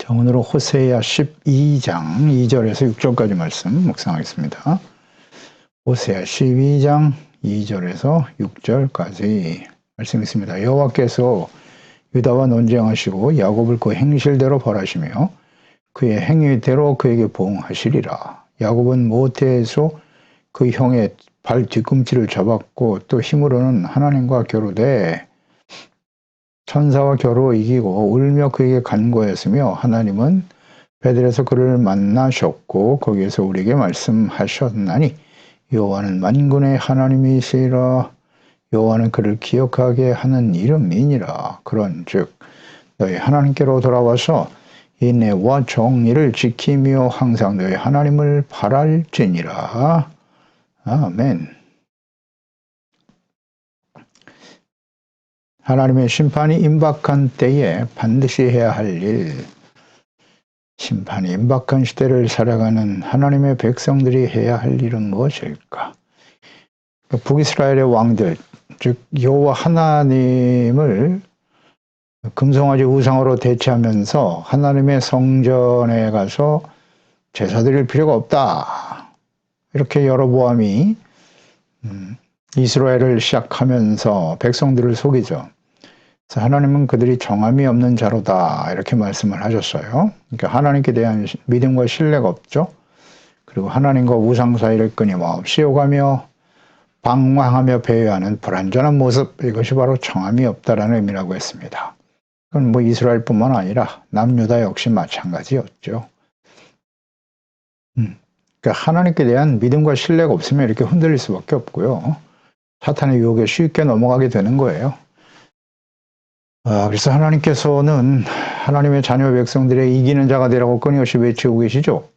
자, 오늘은 호세아 12장 2절에서 6절까지 말씀 묵상하겠습니다. 호세아 12장 2절에서 6절까지 말씀 있습니다. 여호와께서 유다와 논쟁하시고 야곱을 그 행실대로 벌하시며 그의 행위대로 그에게 보응하시리라. 야곱은 모태에서 그 형의 발 뒤꿈치를 잡았고 또 힘으로는 하나님과 겨루되 천사와 겨루 이기고 울며 그에게 간구하였으며 하나님은 베델에서 그를 만나셨고 거기에서 우리에게 말씀하셨나니 여호와는 만군의 하나님이시라. 여호와는 그를 기억하게 하는 이름이니라. 그런즉 너희 하나님께로 돌아와서 인내와 정의를 지키며 항상 너희 하나님을 바랄지니라. 아멘. 하나님의 심판이 임박한 때에 반드시 해야 할 일, 심판이 임박한 시대를 살아가는 하나님의 백성들이 해야 할 일은 무엇일까? 북이스라엘의 왕들, 즉 여호와 하나님을 금송아지 우상으로 대체하면서 하나님의 성전에 가서 제사 드릴 필요가 없다. 이렇게 여로보암이 이스라엘을 시작하면서 백성들을 속이죠. 그래서 하나님은 그들이 정함이 없는 자로다 이렇게 말씀을 하셨어요. 그러니까 하나님께 대한 믿음과 신뢰가 없죠. 그리고 하나님과 우상 사이를 끊임없이 오가며 방황하며 배회하는 불완전한 모습, 이것이 바로 정함이 없다라는 의미라고 했습니다. 그건 뭐 이스라엘뿐만 아니라 남유다 역시 마찬가지였죠. 그러니까 하나님께 대한 믿음과 신뢰가 없으면 이렇게 흔들릴 수밖에 없고요. 사탄의 유혹에 쉽게 넘어가게 되는 거예요. 그래서 하나님께서는 하나님의 자녀 백성들의 이기는 자가 되라고 끊임없이 외치고 계시죠.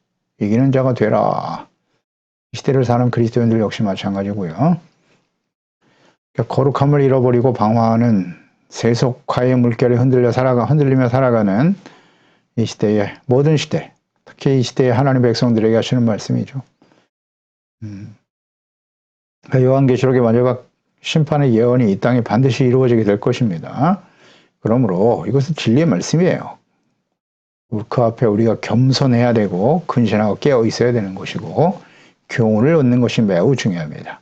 이기는 자가 되라. 이 시대를 사는 그리스도인들 역시 마찬가지고요. 그러니까 거룩함을 잃어버리고 방황하는 세속화의 물결에 흔들리며 살아가는 이 시대의 모든 시대, 특히 이 시대의 하나님 백성들에게 하시는 말씀이죠. 요한계시록의 마지막 심판의 예언이 이 땅에 반드시 이루어지게 될 것입니다. 그러므로 이것은 진리의 말씀이에요. 그 앞에 우리가 겸손해야 되고 근신하고 깨어 있어야 되는 것이고 교훈을 얻는 것이 매우 중요합니다.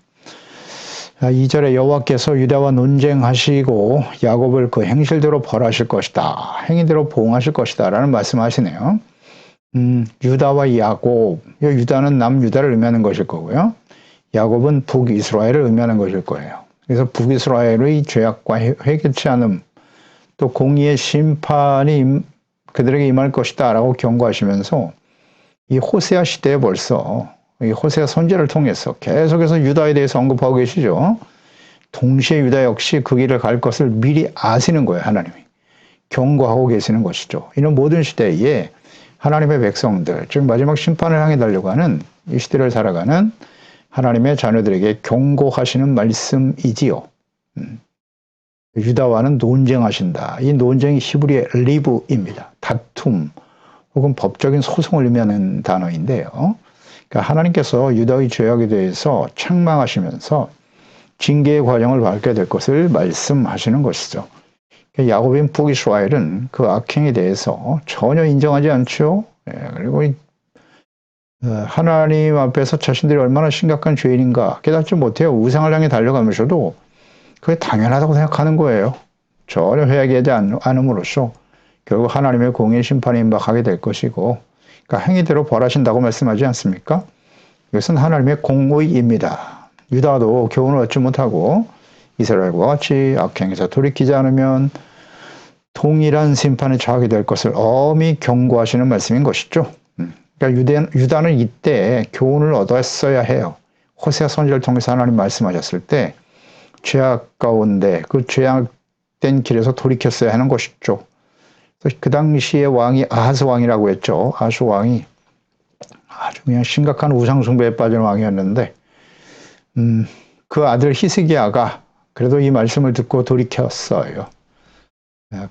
2절에 여호와께서 유다와 논쟁하시고 야곱을 그 행실대로 벌하실 것이다. 행위대로 보응하실 것이다 라는 말씀하시네요. 유다와 야곱, 유다는 남유다를 의미하는 것일 거고요. 야곱은 북이스라엘을 의미하는 것일 거예요. 그래서 북이스라엘의 죄악과 회개치 않음, 또 공의의 심판이 그들에게 임할 것이다 라고 경고하시면서 이 호세아 시대에 벌써 이 호세아 선지자를 통해서 계속해서 유다에 대해서 언급하고 계시죠. 동시에 유다 역시 그 길을 갈 것을 미리 아시는 거예요. 하나님이. 경고하고 계시는 것이죠. 이런 모든 시대에 하나님의 백성들, 즉 마지막 심판을 향해 달려가는 이 시대를 살아가는 하나님의 자녀들에게 경고하시는 말씀이지요. 유다와는 논쟁하신다. 이 논쟁이 히브리의 리브입니다. 다툼 혹은 법적인 소송을 의미하는 단어인데요. 그러니까 하나님께서 유다의 죄악에 대해서 책망하시면서 징계의 과정을 밟게 될 것을 말씀하시는 것이죠. 그러니까 야곱인 북이스라엘은 그 악행에 대해서 전혀 인정하지 않죠. 그리고 하나님 앞에서 자신들이 얼마나 심각한 죄인인가 깨닫지 못해요. 우상을 향해 달려가면서도 그게 당연하다고 생각하는 거예요. 전혀 회개하지 않음으로써 결국 하나님의 공의 심판에 임박하게 될 것이고, 그러니까 행위대로 벌하신다고 말씀하지 않습니까? 이것은 하나님의 공의입니다. 유다도 교훈을 얻지 못하고 이스라엘과 같이 악행에서 돌이키지 않으면 동일한 심판에 처하게 될 것을 엄히 경고하시는 말씀인 것이죠. 그러니까 유다는 이때 교훈을 얻었어야 해요. 호세아 선지자를 통해서 하나님 말씀하셨을 때 죄악 가운데 그 죄악된 길에서 돌이켰어야 하는 것이죠. 그 당시의 왕이 아하스 왕이라고 했죠. 아하스 왕이 아주 그냥 심각한 우상숭배에 빠진 왕이었는데 그 아들 히스기야가 그래도 이 말씀을 듣고 돌이켰어요.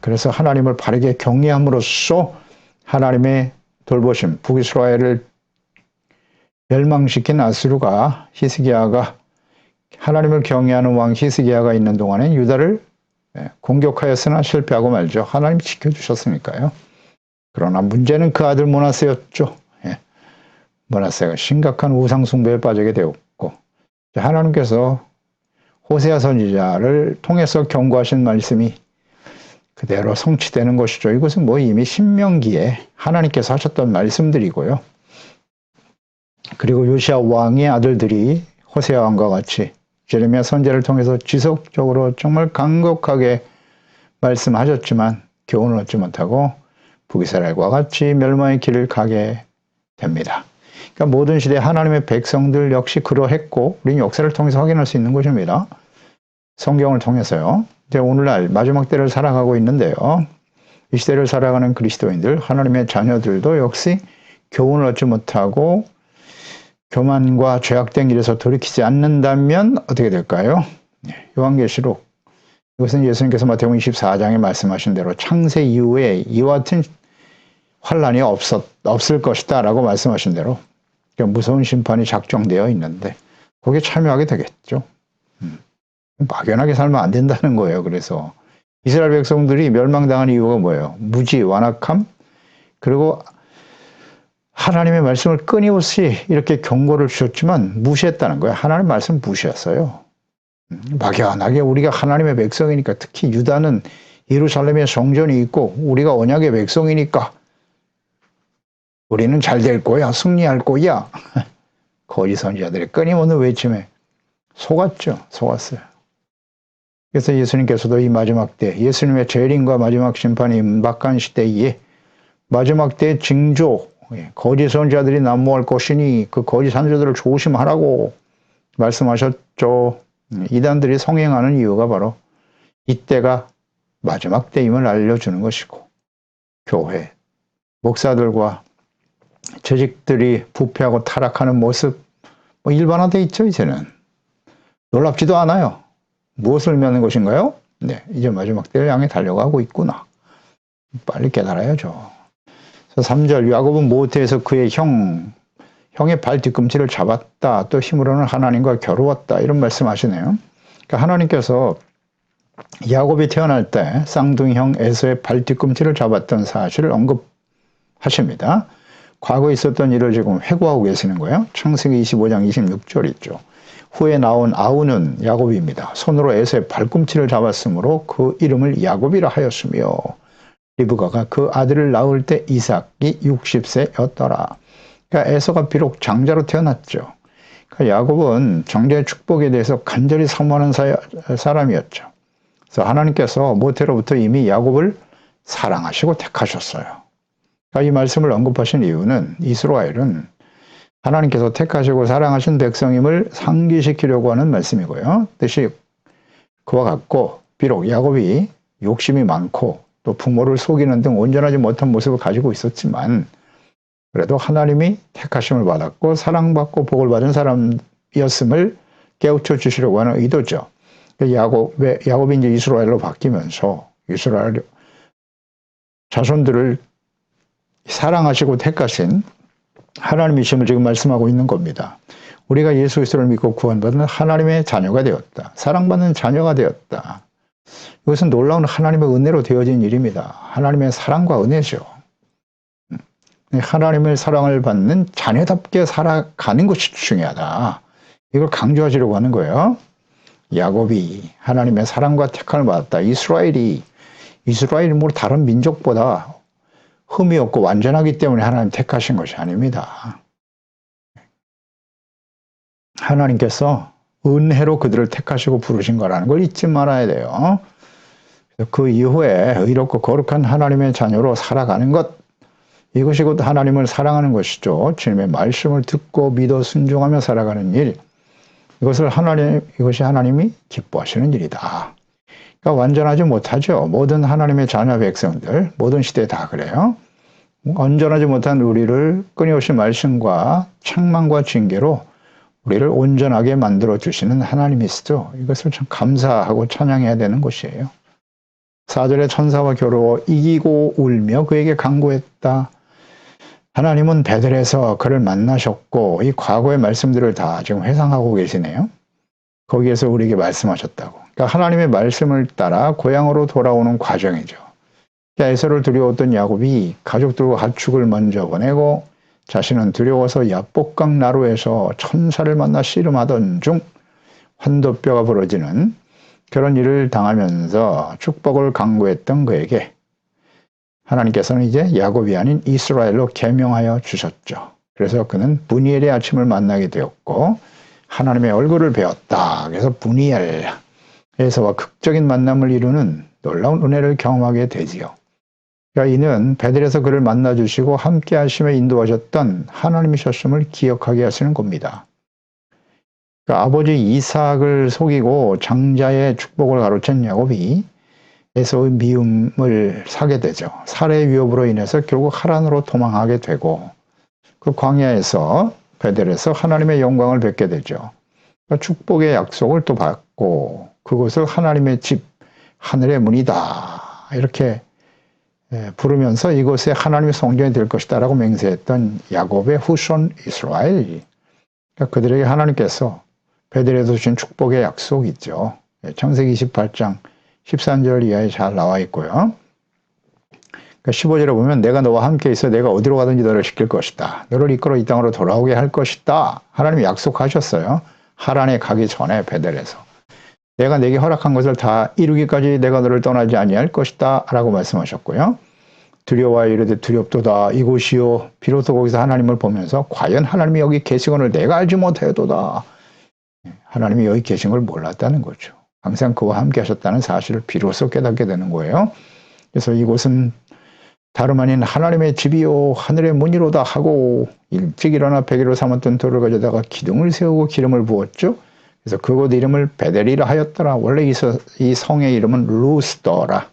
그래서 하나님을 바르게 경외함으로써 하나님의 돌보심, 북이스라엘을 멸망시킨 아수르가 히스기야가 하나님을 경외하는 왕 히스기야가 있는 동안에 유다를 공격하였으나 실패하고 말죠. 하나님이 지켜주셨으니까요. 그러나 문제는 그 아들 므낫세였죠. 예. 므낫세가 심각한 우상 숭배에 빠지게 되었고, 하나님께서 호세아 선지자를 통해서 경고하신 말씀이 그대로 성취되는 것이죠. 이것은 뭐 이미 신명기에 하나님께서 하셨던 말씀들이고요. 그리고 요시야 왕의 아들들이 호세아 왕과 같이 예레미야 선지자를 통해서 지속적으로 정말 강력하게 말씀하셨지만 교훈을 얻지 못하고 북이스라엘과 같이 멸망의 길을 가게 됩니다. 그러니까 모든 시대 하나님의 백성들 역시 그러했고 우리는 역사를 통해서 확인할 수 있는 것입니다. 성경을 통해서요. 이제 오늘날 마지막 때를 살아가고 있는데요. 이 시대를 살아가는 그리스도인들, 하나님의 자녀들도 역시 교훈을 얻지 못하고 교만과 죄악된 길에서 돌이키지 않는다면 어떻게 될까요? 요한계시록, 이것은 예수님께서 마태복음 24장에 말씀하신 대로 창세 이후에 이와 같은 환란이 없을 것이다 라고 말씀하신 대로 무서운 심판이 작정되어 있는데 거기에 참여하게 되겠죠. 막연하게 살면 안 된다는 거예요. 그래서 이스라엘 백성들이 멸망당한 이유가 뭐예요? 무지, 완악함, 그리고 하나님의 말씀을 끊임없이 이렇게 경고를 주셨지만 무시했다는 거예요. 하나님의 말씀 무시했어요. 막연하게 우리가 하나님의 백성이니까, 특히 유다는 예루살렘에 성전이 있고 우리가 언약의 백성이니까 우리는 잘 될 거야, 승리할 거야. 거짓 선지자들의 끊임없는 외침에 속았어요. 그래서 예수님께서도 이 마지막 때, 예수님의 재림과 마지막 심판이 임박한 시대에 마지막 때 징조, 거짓 선지자들이 난무할 것이니 그 거짓 선지자들을 조심하라고 말씀하셨죠. 이단들이 성행하는 이유가 바로 이때가 마지막 때임을 알려주는 것이고, 교회, 목사들과 재직들이 부패하고 타락하는 모습 일반화되어 있죠. 이제는 놀랍지도 않아요. 무엇을 의미하는 것인가요? 네, 이제 마지막 때를 향해 달려가고 있구나. 빨리 깨달아야죠. 3절, 야곱은 모태에서 그의 형의 발 뒤꿈치를 잡았다. 또 힘으로는 하나님과 겨루었다. 이런 말씀하시네요. 그러니까 하나님께서 야곱이 태어날 때 쌍둥이 형 에서의 발 뒤꿈치를 잡았던 사실을 언급하십니다. 과거에 있었던 일을 지금 회고하고 계시는 거예요. 창세기 25장 26절 있죠. 후에 나온 아우는 야곱입니다. 손으로 에서의 발꿈치를 잡았으므로 그 이름을 야곱이라 하였으며 리브가가 그 아들을 낳을 때 이삭이 60세였더라. 그러니까 에서가 비록 장자로 태어났죠. 그러니까 야곱은 장자의 축복에 대해서 간절히 사모하는 사람이었죠. 그래서 하나님께서 모태로부터 이미 야곱을 사랑하시고 택하셨어요. 그러니까 이 말씀을 언급하신 이유는 이스라엘은 하나님께서 택하시고 사랑하신 백성임을 상기시키려고 하는 말씀이고요. 뜻이 그와 같고, 비록 야곱이 욕심이 많고 또 부모를 속이는 등 온전하지 못한 모습을 가지고 있었지만 그래도 하나님이 택하심을 받았고 사랑받고 복을 받은 사람이었음을 깨우쳐 주시려고 하는 의도죠. 야곱이 이제 이스라엘로 바뀌면서 이스라엘 자손들을 사랑하시고 택하신 하나님이심을 지금 말씀하고 있는 겁니다. 우리가 예수 그리스도를 믿고 구원받은 하나님의 자녀가 되었다. 사랑받는 자녀가 되었다. 이것은 놀라운 하나님의 은혜로 되어진 일입니다. 하나님의 사랑과 은혜죠. 하나님의 사랑을 받는 자녀답게 살아가는 것이 중요하다. 이걸 강조하시려고 하는 거예요. 야곱이 하나님의 사랑과 택함을 받았다. 이스라엘이 뭐 다른 민족보다 흠이 없고 완전하기 때문에 하나님 택하신 것이 아닙니다. 하나님께서 은혜로 그들을 택하시고 부르신 거라는 걸 잊지 말아야 돼요. 그 이후에 의롭고 거룩한 하나님의 자녀로 살아가는 것, 이것이 곧 하나님을 사랑하는 것이죠. 주님의 말씀을 듣고 믿어 순종하며 살아가는 일, 이것이 하나님이 기뻐하시는 일이다. 그러니까 완전하지 못하죠. 모든 하나님의 자녀 백성들, 모든 시대에 다 그래요. 온전하지 못한 우리를 끊임없이 말씀과 책망과 징계로 우리를 온전하게 만들어 주시는 하나님이시죠. 이것을 참 감사하고 찬양해야 되는 것이에요. 4절에 천사와 겨루어 이기고 울며 그에게 간구했다. 하나님은 베들에서 그를 만나셨고 이 과거의 말씀들을 다 지금 회상하고 계시네요. 거기에서 우리에게 말씀하셨다고. 그러니까 하나님의 말씀을 따라 고향으로 돌아오는 과정이죠. 에서를 두려웠던 야곱이 가족들과 가축을 먼저 보내고 자신은 두려워서 야복강 나루에서 천사를 만나 씨름하던 중 환도뼈가 부러지는 그런 일을 당하면서 축복을 강구했던 그에게 하나님께서는 이제 야곱이 아닌 이스라엘로 계명하여 주셨죠. 그래서 그는 브니엘의 아침을 만나게 되었고 하나님의 얼굴을 배웠다. 그래서 브니엘에서와 극적인 만남을 이루는 놀라운 은혜를 경험하게 되지요. 그러니까 이는 베델에서 그를 만나주시고 함께 하심에 인도하셨던 하나님이셨음을 기억하게 하시는 겁니다. 그러니까 아버지 이삭을 속이고 장자의 축복을 가로챈 야곱이 에서의 미움을 사게 되죠. 살해 위협으로 인해서 결국 하란으로 도망하게 되고 그 광야에서 베델에서 하나님의 영광을 뵙게 되죠. 그러니까 축복의 약속을 또 받고 그것을 하나님의 집, 하늘의 문이다 이렇게 부르면서 이곳에 하나님의 성전이 될 것이다 라고 맹세했던 야곱의 후손 이스라엘. 그러니까 그들에게 하나님께서 베델에서 주신 축복의 약속이 있죠. 창세기 28장 13절 이하에 잘 나와 있고요. 그러니까 15절에 보면 내가 너와 함께 있어 내가 어디로 가든지 너를 지킬 것이다. 너를 이끌어 이 땅으로 돌아오게 할 것이다. 하나님이 약속하셨어요. 하란에 가기 전에 베델에서. 내가 내게 허락한 것을 다 이루기까지 내가 너를 떠나지 아니할 것이다 라고 말씀하셨고요. 두려워하여 이르되 두렵도다 이곳이요 비로소 거기서 하나님을 보면서 과연 하나님이 여기 계시거늘 내가 알지 못하여도다. 하나님이 여기 계신 걸 몰랐다는 거죠. 항상 그와 함께 하셨다는 사실을 비로소 깨닫게 되는 거예요. 그래서 이곳은 다름 아닌 하나님의 집이요 하늘의 문이로다 하고 일찍 일어나 베개로 삼았던 돌을 가져다가 기둥을 세우고 기름을 부었죠. 그래서 그곳 이름을 베델이라 하였더라. 원래 이 성의 이름은 루스더라.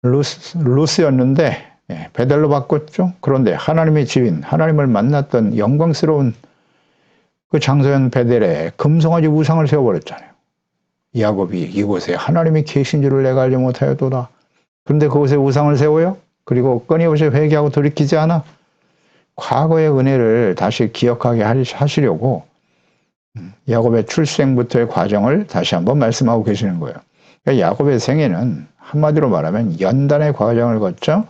루스였는데 베델로 바꿨죠. 그런데 하나님의 집인 하나님을 만났던 영광스러운 그 장소연 베델에 금송아지 우상을 세워버렸잖아요. 야곱이 이곳에 하나님이 계신 줄을 내가 알지 못하였도다. 그런데 그곳에 우상을 세워요? 그리고 끊임없이 회개하고 돌이키지 않아? 과거의 은혜를 다시 기억하게 하시려고 야곱의 출생부터의 과정을 다시 한번 말씀하고 계시는 거예요. 그러니까 야곱의 생애는 한마디로 말하면 연단의 과정을 거쳐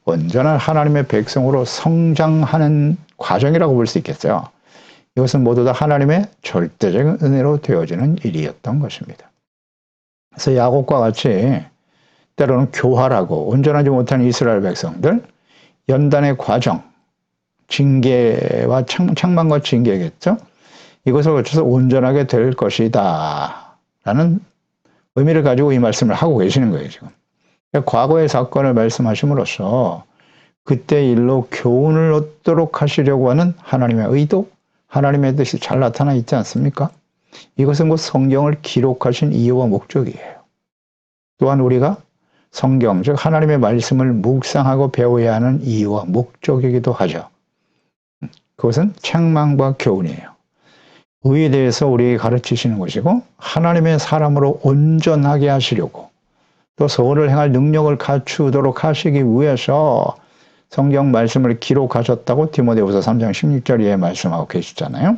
온전한 하나님의 백성으로 성장하는 과정이라고 볼 수 있겠죠. 이것은 모두 다 하나님의 절대적인 은혜로 되어지는 일이었던 것입니다. 그래서 야곱과 같이 때로는 교활하고 온전하지 못한 이스라엘 백성들, 연단의 과정, 징계와 책망과 징계겠죠. 이것을 거쳐서 온전하게 될 것이다 라는 의미를 가지고 이 말씀을 하고 계시는 거예요. 지금 그러니까 과거의 사건을 말씀하심으로써 그때 일로 교훈을 얻도록 하시려고 하는 하나님의 의도, 하나님의 뜻이 잘 나타나 있지 않습니까? 이것은 곧 성경을 기록하신 이유와 목적이에요. 또한 우리가 성경, 즉 하나님의 말씀을 묵상하고 배워야 하는 이유와 목적이기도 하죠. 그것은 책망과 교훈이에요. 의에 대해서 우리에게 가르치시는 것이고 하나님의 사람으로 온전하게 하시려고 또 선을 행할 능력을 갖추도록 하시기 위해서 성경 말씀을 기록하셨다고 디모데후서 3장 16절에 말씀하고 계시잖아요.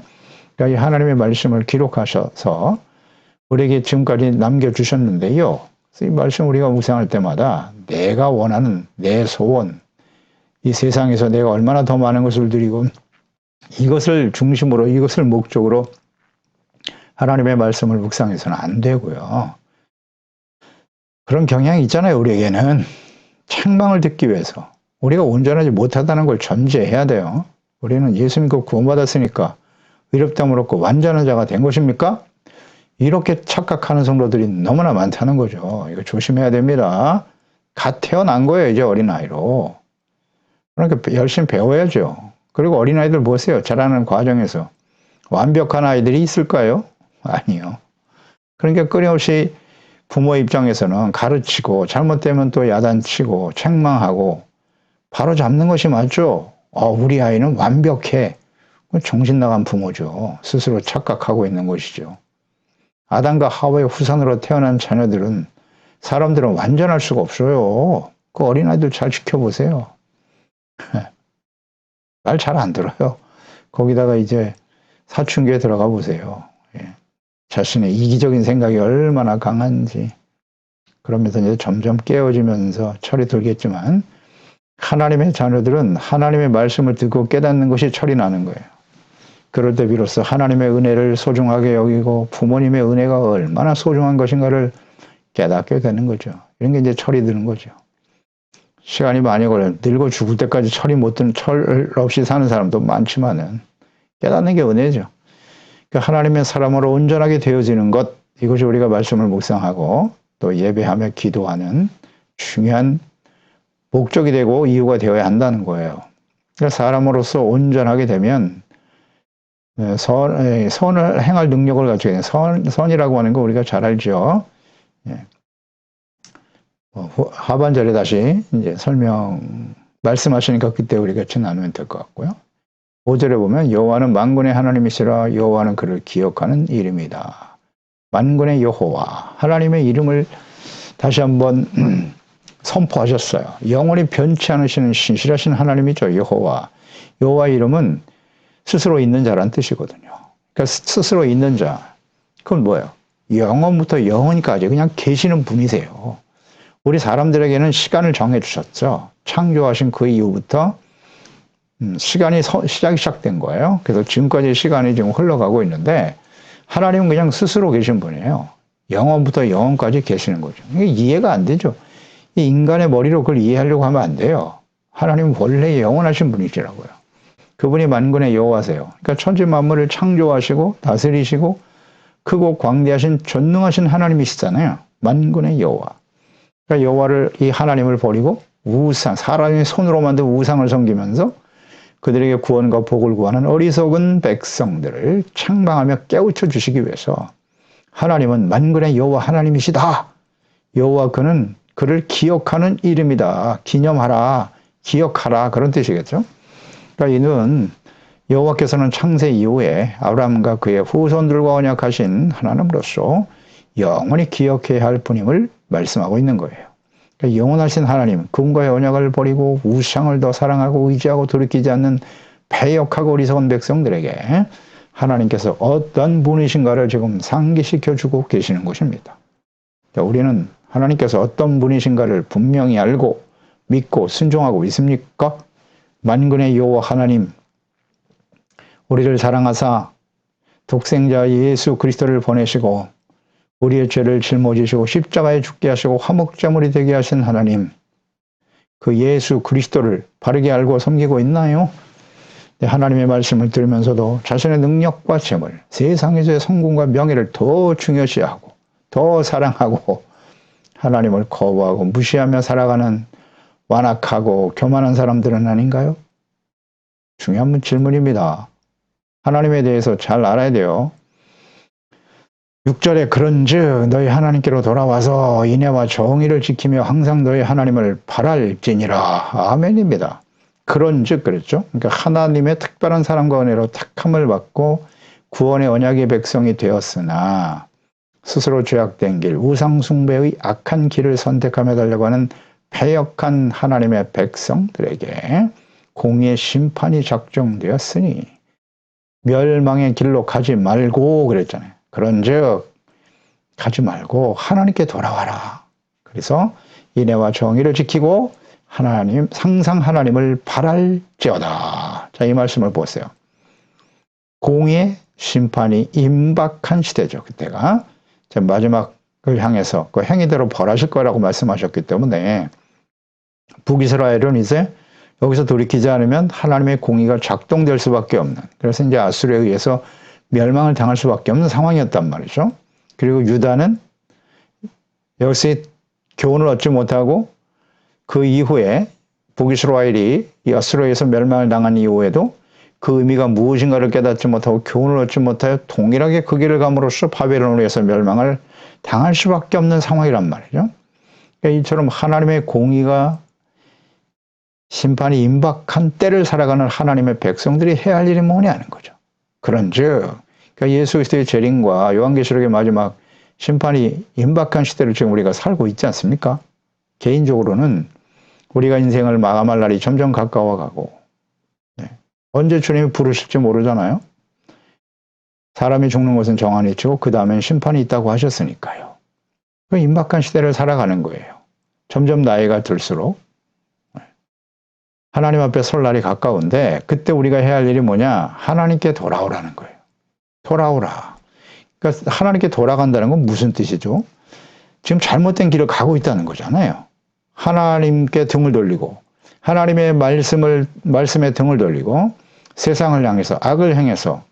그러니까 이 하나님의 말씀을 기록하셔서 우리에게 지금까지 남겨주셨는데요. 이 말씀 우리가 묵상할 때마다 내가 원하는 내 소원, 이 세상에서 내가 얼마나 더 많은 것을 누리고 이것을 중심으로 이것을 목적으로 하나님의 말씀을 묵상해서는 안 되고요. 그런 경향이 있잖아요. 우리에게는 책망을 듣기 위해서 우리가 온전하지 못하다는 걸 전제해야 돼요. 우리는 예수 믿고 구원받았으니까 의롭다함을 얻고 완전한 자가 된 것입니까? 이렇게 착각하는 성도들이 너무나 많다는 거죠. 이거 조심해야 됩니다. 갓 태어난 거예요. 이제 어린아이로. 그러니까 열심히 배워야죠. 그리고 어린아이들 보세요. 자라는 과정에서 완벽한 아이들이 있을까요? 아니요. 그러니까 끊임없이 부모 입장에서는 가르치고 잘못되면 또 야단치고 책망하고 바로 잡는 것이 맞죠. 우리 아이는 완벽해. 정신 나간 부모죠. 스스로 착각하고 있는 것이죠. 아담과 하와의 후손으로 태어난 자녀들은 사람들은 완전할 수가 없어요. 그 어린아이들 잘 지켜보세요. 말 잘 안 들어요. 거기다가 이제 사춘기에 들어가 보세요. 자신의 이기적인 생각이 얼마나 강한지. 그러면서 이제 점점 깨어지면서 철이 들겠지만 하나님의 자녀들은 하나님의 말씀을 듣고 깨닫는 것이 철이 나는 거예요. 그럴 때 비로소 하나님의 은혜를 소중하게 여기고 부모님의 은혜가 얼마나 소중한 것인가를 깨닫게 되는 거죠. 이런 게 이제 철이 드는 거죠. 시간이 많이 걸려요. 늙어 죽을 때까지 철이 못 드는, 철 없이 사는 사람도 많지만은 깨닫는 게 은혜죠. 그러니까 하나님의 사람으로 온전하게 되어지는 것, 이것이 우리가 말씀을 묵상하고 또 예배하며 기도하는 중요한 목적이 되고 이유가 되어야 한다는 거예요. 그러니까 사람으로서 온전하게 되면 선을 행할 능력을 가지게 돼요. 선이라고 하는 거 우리가 잘 알죠. 하반절에 다시 이제 말씀하시니까 그때 우리 같이 나누면 될 것 같고요. 5절에 보면 여호와는 만군의 하나님이시라 여호와는 그를 기억하는 이름이다. 만군의 여호와 하나님의 이름을 다시 한번 선포하셨어요. 영원히 변치 않으시는 신실하신 하나님이죠. 여호와. 여호와 이름은 스스로 있는 자란 뜻이거든요. 그러니까 스스로 있는 자. 그건 뭐예요? 영원부터 영원까지 그냥 계시는 분이세요. 우리 사람들에게는 시간을 정해주셨죠. 창조하신 그 이후부터 시간이 시작된 거예요. 그래서 지금까지 시간이 지금 흘러가고 있는데 하나님은 그냥 스스로 계신 분이에요. 영원부터 영원까지 계시는 거죠. 이게 이해가 안 되죠. 이 인간의 머리로 그걸 이해하려고 하면 안 돼요. 하나님은 원래 영원하신 분이시라고요. 그분이 만군의 여호와세요. 그러니까 천지 만물을 창조하시고 다스리시고 크고 광대하신 전능하신 하나님이시잖아요. 만군의 여호와. 그러니까 여호와를 이 하나님을 버리고 우상, 사람의 손으로 만든 우상을 섬기면서 그들에게 구원과 복을 구하는 어리석은 백성들을 책망하며 깨우쳐 주시기 위해서 하나님은 만군의 여호와 하나님이시다. 여호와 그를 기억하는 이름이다. 기념하라. 기억하라. 그런 뜻이겠죠. 그러니까 이는 여호와께서는 창세 이후에 아브라함과 그의 후손들과 언약하신 하나님으로서 영원히 기억해야 할 분임을 말씀하고 있는 거예요. 그러니까 영원하신 하나님, 그분과의 언약을 버리고 우상을 더 사랑하고 의지하고 돌이키지 않는 패역하고 어리석은 백성들에게 하나님께서 어떤 분이신가를 지금 상기시켜주고 계시는 것입니다. 그러니까 우리는 하나님께서 어떤 분이신가를 분명히 알고 믿고 순종하고 있습니까? 만군의 여호와 하나님, 우리를 사랑하사 독생자 예수 그리스도를 보내시고 우리의 죄를 짊어지시고 십자가에 죽게 하시고 화목제물이 되게 하신 하나님, 그 예수 그리스도를 바르게 알고 섬기고 있나요? 하나님의 말씀을 들으면서도 자신의 능력과 재물, 세상에서의 성공과 명예를 더 중요시하고 더 사랑하고 하나님을 거부하고 무시하며 살아가는 완악하고 교만한 사람들은 아닌가요? 중요한 질문입니다. 하나님에 대해서 잘 알아야 돼요. 6절에 그런즉 너희 하나님께로 돌아와서 인애와 정의를 지키며 항상 너희 하나님을 바랄지니라. 아멘입니다. 그런즉 그랬죠. 그러니까 하나님의 특별한 사랑과 은혜로 택함을 받고 구원의 언약의 백성이 되었으나 스스로 죄악된 길, 우상 숭배의 악한 길을 선택하며 달려가는 패역한 하나님의 백성들에게 공의의 심판이 작정되었으니 멸망의 길로 가지 말고 그랬잖아요. 그런즉 가지 말고 하나님께 돌아와라. 그래서 인애와 정의를 지키고 항상 하나님을 바랄지어다. 자, 이 말씀을 보세요. 공의의 심판이 임박한 시대죠. 그때가 마지막을 향해서 그 행위대로 벌하실 거라고 말씀하셨기 때문에 북이스라엘은 이제 여기서 돌이키지 않으면 하나님의 공의가 작동될 수밖에 없는, 그래서 이제 아수르에 의해서 멸망을 당할 수밖에 없는 상황이었단 말이죠. 그리고 유다는 여기서 교훈을 얻지 못하고 그 이후에 북이스라엘이 이 아수르에서 멸망을 당한 이후에도 그 의미가 무엇인가를 깨닫지 못하고 교훈을 얻지 못하여 동일하게 그 길을 감으로써 바벨론으로 해서 멸망을 당할 수밖에 없는 상황이란 말이죠. 그러니까 이처럼 하나님의 공의가 심판이 임박한 때를 살아가는 하나님의 백성들이 해야 할 일이 뭐냐는 거죠. 그런즉 그러니까 예수 그리스도의 재림과 요한계시록의 마지막 심판이 임박한 시대를 지금 우리가 살고 있지 않습니까? 개인적으로는 우리가 인생을 마감할 날이 점점 가까워가고 언제 주님이 부르실지 모르잖아요. 사람이 죽는 것은 정한이치고 그 다음엔 심판이 있다고 하셨으니까요. 그 임박한 시대를 살아가는 거예요. 점점 나이가 들수록 하나님 앞에 설 날이 가까운데 그때 우리가 해야 할 일이 뭐냐? 하나님께 돌아오라는 거예요. 돌아오라. 그러니까 하나님께 돌아간다는 건 무슨 뜻이죠? 지금 잘못된 길을 가고 있다는 거잖아요. 하나님께 등을 돌리고 하나님의 말씀에 등을 돌리고 세상을 향해서 악을 행해서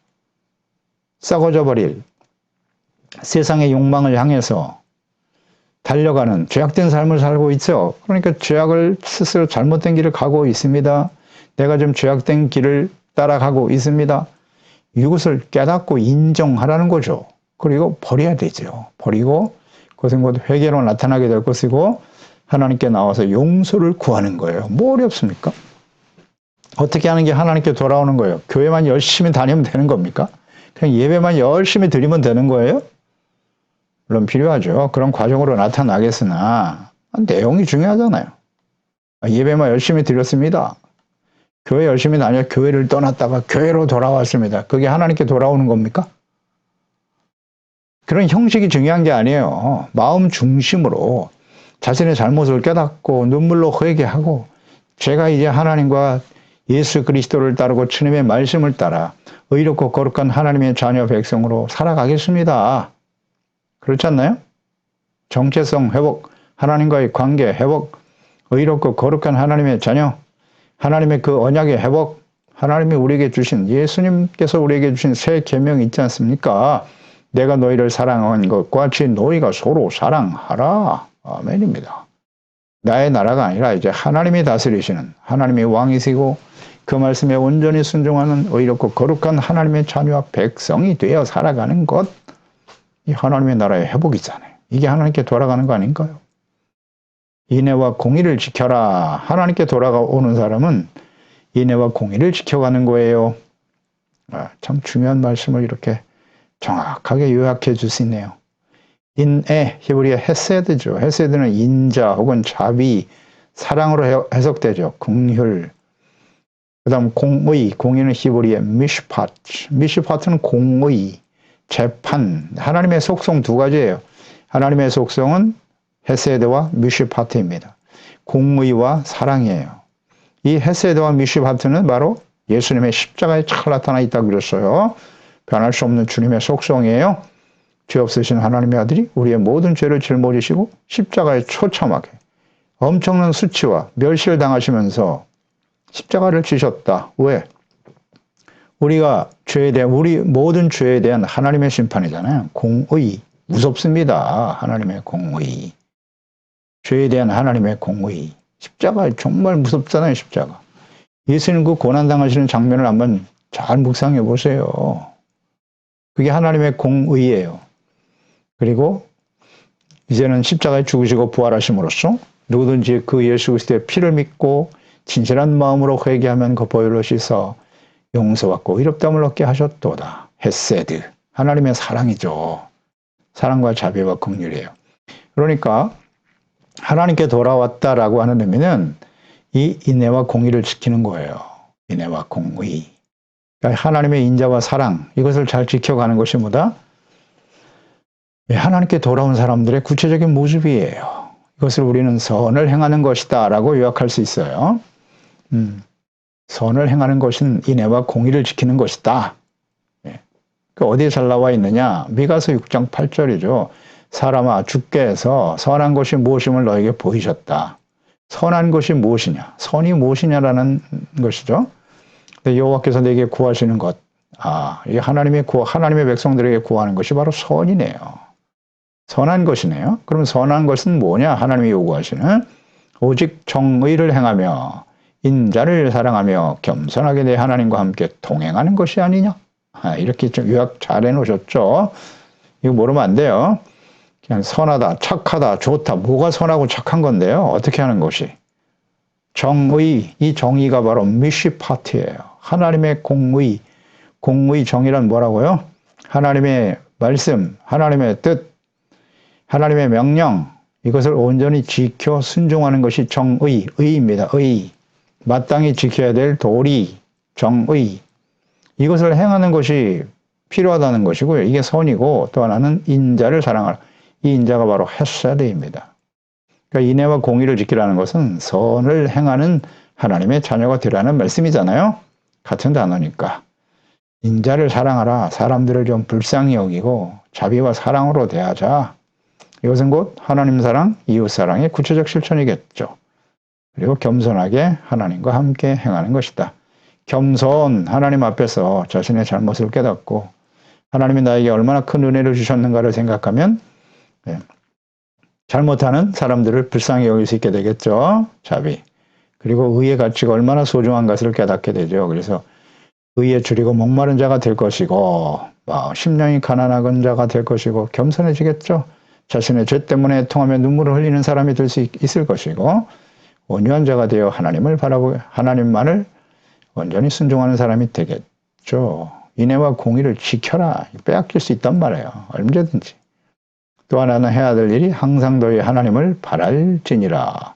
썩어져 버릴 세상의 욕망을 향해서 달려가는 죄악된 삶을 살고 있죠. 그러니까 죄악을 스스로 잘못된 길을 가고 있습니다. 내가 좀 죄악된 길을 따라가고 있습니다. 이것을 깨닫고 인정하라는 거죠. 그리고 버려야 되죠. 버리고 그것은 곧 회개로 나타나게 될 것이고 하나님께 나와서 용서를 구하는 거예요. 뭐 어렵습니까? 어떻게 하는 게 하나님께 돌아오는 거예요? 교회만 열심히 다니면 되는 겁니까? 그냥 예배만 열심히 드리면 되는 거예요? 물론 필요하죠. 그런 과정으로 나타나겠으나 내용이 중요하잖아요. 예배만 열심히 드렸습니다. 교회 열심히 다녀 교회를 떠났다가 교회로 돌아왔습니다. 그게 하나님께 돌아오는 겁니까? 그런 형식이 중요한 게 아니에요. 마음 중심으로 자신의 잘못을 깨닫고 눈물로 회개하고 제가 이제 하나님과 예수 그리스도를 따르고 주님의 말씀을 따라 의롭고 거룩한 하나님의 자녀 백성으로 살아가겠습니다. 그렇지 않나요? 정체성 회복, 하나님과의 관계 회복, 의롭고 거룩한 하나님의 자녀, 하나님의 그 언약의 회복, 하나님이 우리에게 주신 예수님께서 우리에게 주신 새 계명이 있지 않습니까? 내가 너희를 사랑한 것과 같이 너희가 서로 사랑하라. 아멘입니다. 나의 나라가 아니라 이제 하나님이 다스리시는 하나님의 왕이시고 그 말씀에 온전히 순종하는 의롭고 거룩한 하나님의 자녀와 백성이 되어 살아가는 것, 이 하나님의 나라의 회복이잖아요. 이게 하나님께 돌아가는 거 아닌가요? 인애와 공의를 지켜라. 하나님께 돌아오는 사람은 인애와 공의를 지켜가는 거예요. 참 중요한 말씀을 이렇게 정확하게 요약해 주시네요. 인애, 히브리어 헤세드죠. 헤세드는 인자 혹은 자비, 사랑으로 해석되죠. 긍휼. 그 다음 공의, 공의는 히브리어 미슈파트. 미슈파트는 공의, 재판. 하나님의 속성 두 가지예요. 하나님의 속성은 헤세드와 미슈파트입니다. 공의와 사랑이에요. 이 헤세드와 미슈파트는 바로 예수님의 십자가에 잘 나타나 있다고 그랬어요. 변할 수 없는 주님의 속성이에요. 죄 없으신 하나님의 아들이 우리의 모든 죄를 짊어지시고 십자가에 처참하게 엄청난 수치와 멸시를 당하시면서 십자가를 지셨다. 왜? 우리가 죄에 대한, 우리 모든 죄에 대한 하나님의 심판이잖아요. 공의. 무섭습니다. 하나님의 공의. 죄에 대한 하나님의 공의. 십자가 정말 무섭잖아요. 십자가. 예수님 그 고난당하시는 장면을 한번 잘 묵상해 보세요. 그게 하나님의 공의예요. 그리고 이제는 십자가에 죽으시고 부활하심으로써 누구든지 그 예수 그리스도의 피를 믿고 진실한 마음으로 회개하면 그 보혈로 씻어 용서받고 의롭다함을 얻게 하셨도다. 헤세드. 하나님의 사랑이죠. 사랑과 자비와 긍휼이에요. 그러니까 하나님께 돌아왔다라고 하는 의미는 이 인애와 공의를 지키는 거예요. 인애와 공의. 그러니까 하나님의 인자와 사랑, 이것을 잘 지켜가는 것이 뭐다? 하나님께 돌아온 사람들의 구체적인 모습이에요. 이것을 우리는 선을 행하는 것이다 라고 요약할 수 있어요. 선을 행하는 것은 인애와 공의를 지키는 것이다. 그 어디에 잘 나와 있느냐? 미가서 6장 8절이죠. 사람아, 주께서 선한 것이 무엇임을 너에게 보이셨다. 선한 것이 무엇이냐? 선이 무엇이냐라는 것이죠. 여호와께서 내게 구하시는 것, 이 하나님의 백성들에게 구하는 것이 바로 선이네요. 선한 것이네요. 그럼 선한 것은 뭐냐? 하나님이 요구하시는 오직 정의를 행하며 인자를 사랑하며 겸손하게 내 하나님과 함께 동행하는 것이 아니냐? 이렇게 좀 요약 잘 해놓으셨죠? 이거 모르면 안 돼요. 그냥 선하다, 착하다, 좋다. 뭐가 선하고 착한 건데요? 어떻게 하는 것이? 정의, 이 정의가 바로 미시파트예요. 하나님의 공의, 공의 정의란 뭐라고요? 하나님의 말씀, 하나님의 뜻, 하나님의 명령, 이것을 온전히 지켜 순종하는 것이 정의, 의입니다. 의. 마땅히 지켜야 될 도리, 정의. 이것을 행하는 것이 필요하다는 것이고요. 이게 선이고 또 하나는 인자를 사랑하라. 이 인자가 바로 헤세드입니다. 그러니까 인애와 공의를 지키라는 것은 선을 행하는 하나님의 자녀가 되라는 말씀이잖아요. 같은 단어니까. 인자를 사랑하라. 사람들을 좀 불쌍히 여기고 자비와 사랑으로 대하자. 이것은 곧 하나님 사랑, 이웃 사랑의 구체적 실천이겠죠. 그리고 겸손하게 하나님과 함께 행하는 것이다. 겸손, 하나님 앞에서 자신의 잘못을 깨닫고 하나님이 나에게 얼마나 큰 은혜를 주셨는가를 생각하면 잘못하는 사람들을 불쌍히 여길 수 있게 되겠죠. 자비. 그리고 의의 가치가 얼마나 소중한 것을 깨닫게 되죠. 그래서 의에 줄이고 목마른 자가 될 것이고 심령이 가난한 자가 될 것이고 겸손해지겠죠. 자신의 죄 때문에 통하며 눈물을 흘리는 사람이 될 수 있을 것이고 온유한 자가 되어 하나님을 바라보고 하나님만을 온전히 순종하는 사람이 되겠죠. 인애와 공의를 지켜라. 빼앗길 수 있단 말이에요. 언제든지. 또 하나는 해야 될 일이 항상 너희 하나님을 바랄지니라.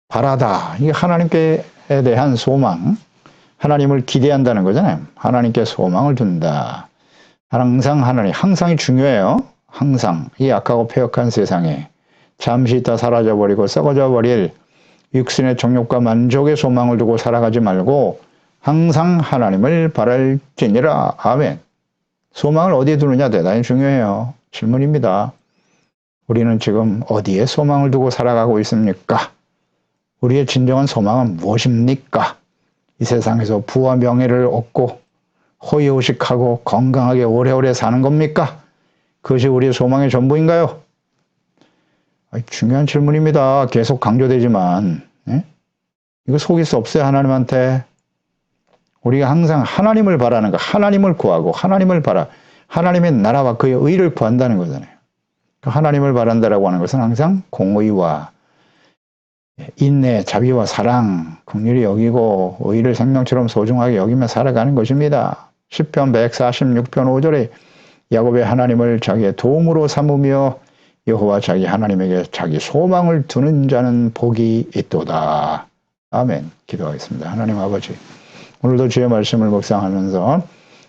바라다. 이게 하나님께 대한 소망. 하나님을 기대한다는 거잖아요. 하나님께 소망을 둔다. 항상 하나님. 항상이 중요해요. 항상. 이 악하고 폐역한 세상에 잠시 있다 사라져버리고 썩어져 버릴 육신의 정욕과 만족의 소망을 두고 살아가지 말고 항상 하나님을 바랄지니라. 아멘. 소망을 어디에 두느냐 대단히 중요해요. 질문입니다. 우리는 지금 어디에 소망을 두고 살아가고 있습니까? 우리의 진정한 소망은 무엇입니까? 이 세상에서 부와 명예를 얻고 호의호식하고 건강하게 오래오래 사는 겁니까? 그것이 우리의 소망의 전부인가요? 중요한 질문입니다. 계속 강조되지만 이거 속일 수 없어요. 하나님한테. 우리가 항상 하나님을 바라는 거, 하나님을 구하고 하나님을 바라, 하나님의 나라와 그의 의를 구한다는 거잖아요. 하나님을 바란다라고 하는 것은 항상 공의와 인내, 자비와 사랑, 긍휼히 여기고 의를 생명처럼 소중하게 여기며 살아가는 것입니다. 시편 146편 5절에 야곱의 하나님을 자기의 도움으로 삼으며 여호와 자기 하나님에게 자기 소망을 두는 자는 복이 있도다. 아멘. 기도하겠습니다. 하나님 아버지, 오늘도 주의 말씀을 묵상하면서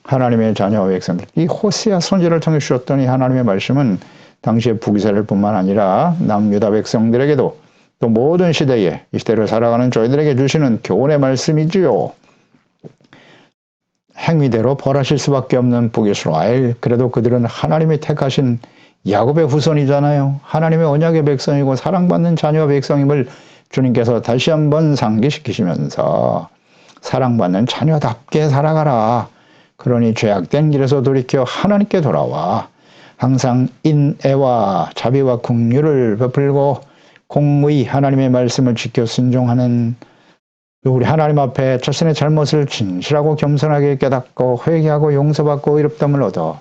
하나님의 자녀와 백성들, 이 호세아 선지를 통해 주셨더니 하나님의 말씀은 당시의 북이스라엘 뿐만 아니라 남유다 백성들에게도 또 모든 시대에 이 시대를 살아가는 저희들에게 주시는 교훈의 말씀이지요. 행위대로 벌하실 수밖에 없는 북이스라엘, 그래도 그들은 하나님이 택하신 야곱의 후손이잖아요. 하나님의 언약의 백성이고 사랑받는 자녀 백성임을 주님께서 다시 한번 상기시키시면서 사랑받는 자녀답게 살아가라. 그러니 죄악된 길에서 돌이켜 하나님께 돌아와 항상 인애와 자비와 긍휼을 베풀고 공의 하나님의 말씀을 지켜 순종하는 우리 하나님 앞에 자신의 잘못을 진실하고 겸손하게 깨닫고 회개하고 용서받고 의롭다함을 얻어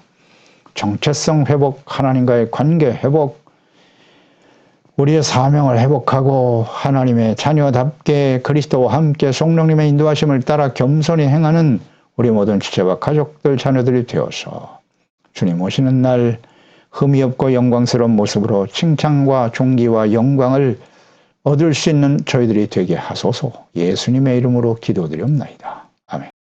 정체성 회복, 하나님과의 관계 회복, 우리의 사명을 회복하고 하나님의 자녀답게 그리스도와 함께 성령님의 인도하심을 따라 겸손히 행하는 우리 모든 지체와 가족들, 자녀들이 되어서 주님 오시는 날 흠이 없고 영광스러운 모습으로 칭찬과 존귀와 영광을 얻을 수 있는 저희들이 되게 하소서. 예수님의 이름으로 기도드리옵나이다.